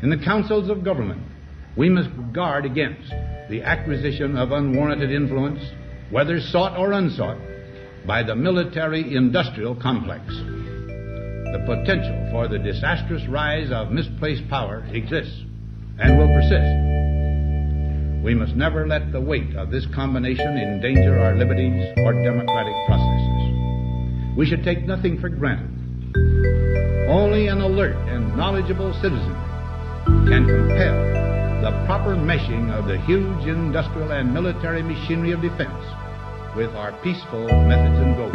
In the councils of government, we must guard against the acquisition of unwarranted influence, whether sought or unsought, by the military-industrial complex. The potential for the disastrous rise of misplaced power exists and will persist. We must never let the weight of this combination endanger our liberties or democratic processes. We should take nothing for granted. Only an alert and knowledgeable citizenry can compel the proper meshing of the huge industrial and military machinery of defense with our peaceful methods and goals,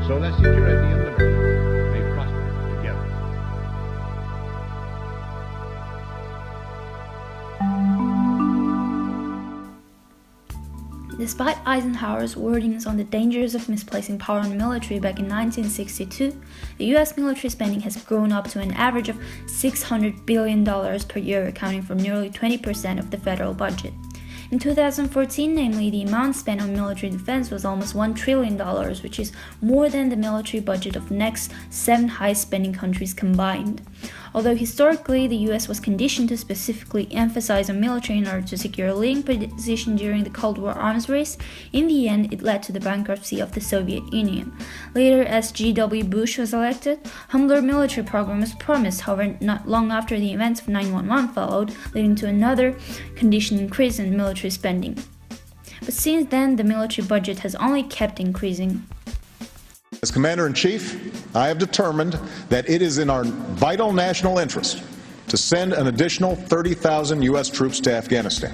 so that security and liberty may prosper together. Despite Eisenhower's warnings on the dangers of misplacing power in the military back in 1962, the US military spending has grown up to an average of $600 billion per year, accounting for nearly 20% of the federal budget. In 2014, namely, the amount spent on military defense was almost $1 trillion, which is more than the military budget of the next 7 high-spending countries combined. Although historically the US was conditioned to specifically emphasize on military in order to secure a leading position during the Cold War arms race, in the end it led to the bankruptcy of the Soviet Union. Later, as G.W. Bush was elected, humbler military program was promised, however not long after the events of 9/11 followed, leading to another conditioned increase in military spending. But since then, the military budget has only kept increasing. As Commander-in-Chief, I have determined that it is in our vital national interest to send an additional 30,000 U.S. troops to Afghanistan.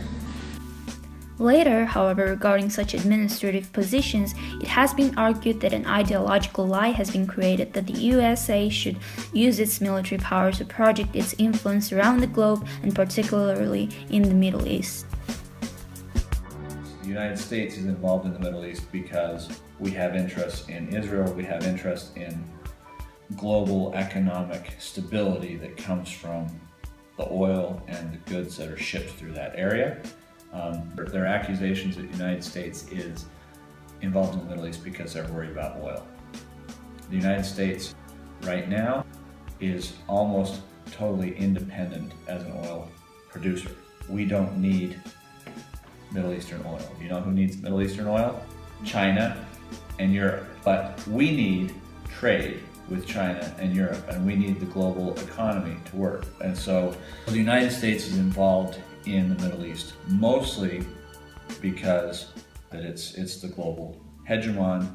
Later, however, regarding such administrative positions, it has been argued that an ideological lie has been created that the USA should use its military power to project its influence around the globe and particularly in the Middle East. The United States is involved in the Middle East because we have interest in Israel, we have interest in global economic stability that comes from the oil and the goods that are shipped through that area. There are accusations that the United States is involved in the Middle East because they're worried about oil. The United States right now is almost totally independent as an oil producer. We don't need Middle Eastern oil. You know who needs Middle Eastern oil? China and Europe. But we need trade with China and Europe, and we need the global economy to work. And so the United States is involved in the Middle East mostly because that it's the global hegemon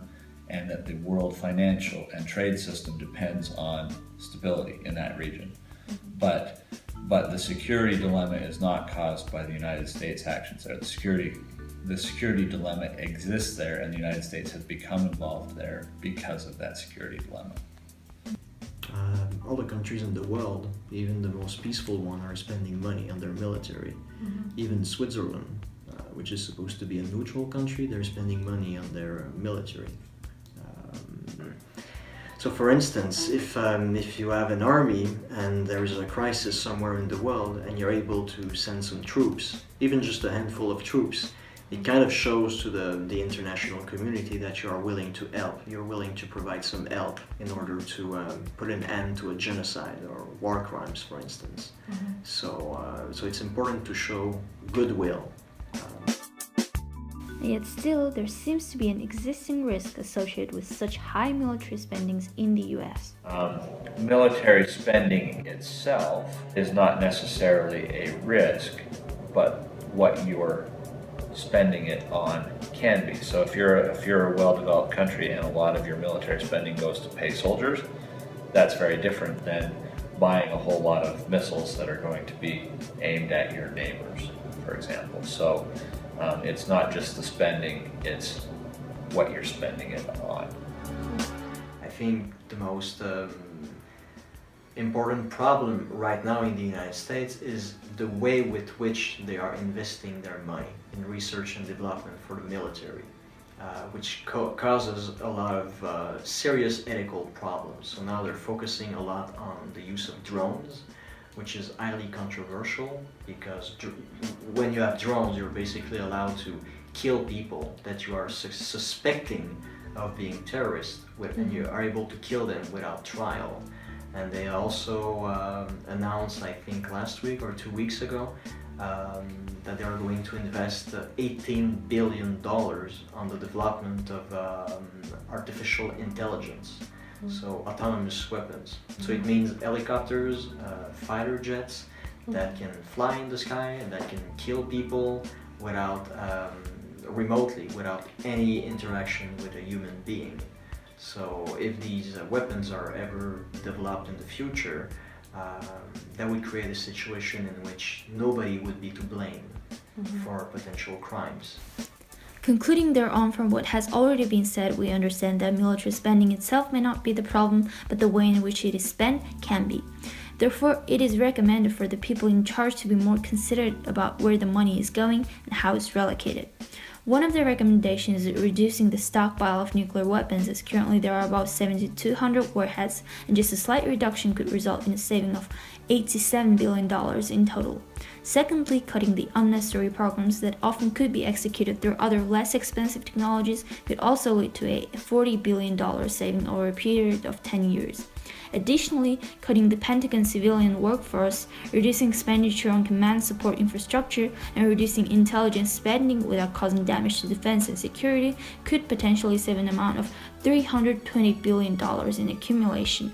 and that the world financial and trade system depends on stability in that region. But the security dilemma is not caused by the United States' actions there. The security dilemma exists there, and the United States has become involved there because of that security dilemma. All the countries in the world, even the most peaceful ones, are spending money on their military. Even Switzerland, which is supposed to be a neutral country, they're spending money on their military. So for instance, if you have an army and there is a crisis somewhere in the world and you're able to send some troops, even just a handful of troops, it kind of shows to the international community that you are willing to help. You're willing to provide some help in order to put an end to a genocide or war crimes, for instance. So it's important to show goodwill. Yet still, there seems to be an existing risk associated with such high military spendings in the US. Military spending itself is not necessarily a risk, but what you're spending it on can be. So if you're a well-developed country and a lot of your military spending goes to pay soldiers, that's very different than buying a whole lot of missiles that are going to be aimed at your neighbors, for example. So it's not just the spending, it's what you're spending it on. I think the most important problem right now in the United States is the way with which they are investing their money in research and development for the military, which causes a lot of serious ethical problems. So now they're focusing a lot on the use of drones, which is highly controversial because when you have drones, you're basically allowed to kill people that you are suspecting of being terrorists, and you are able to kill them without trial. And they also announced, I think last week or 2 weeks ago, that they are going to invest $18 billion on the development of artificial intelligence, so autonomous weapons. So it means helicopters, fighter jets that can fly in the sky and that can kill people without remotely, without any interaction with a human being. So if these weapons are ever developed in the future, that would create a situation in which nobody would be to blame for potential crimes. Concluding thereon from what has already been said, we understand that military spending itself may not be the problem, but the way in which it is spent can be. Therefore, it is recommended for the people in charge to be more considerate about where the money is going and how it's relocated. One of the recommendations is reducing the stockpile of nuclear weapons, as currently there are about 7,200 warheads, and just a slight reduction could result in a saving of $87 billion in total. Secondly, cutting the unnecessary programs that often could be executed through other less expensive technologies could also lead to a $40 billion saving over a period of 10 years. Additionally, cutting the Pentagon civilian workforce, reducing expenditure on command support infrastructure, and reducing intelligence spending without causing damage to defense and security could potentially save an amount of $320 billion in accumulation.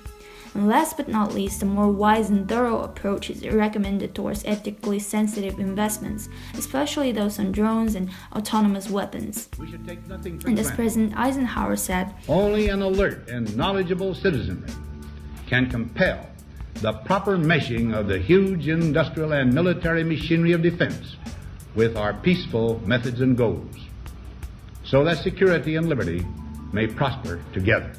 And last but not least, a more wise and thorough approach is recommended towards ethically sensitive investments, especially those on drones and autonomous weapons. We should take nothing for And as granted. President Eisenhower said, Only an alert and knowledgeable citizenry can compel the proper meshing of the huge industrial and military machinery of defense with our peaceful methods and goals, so that security and liberty may prosper together.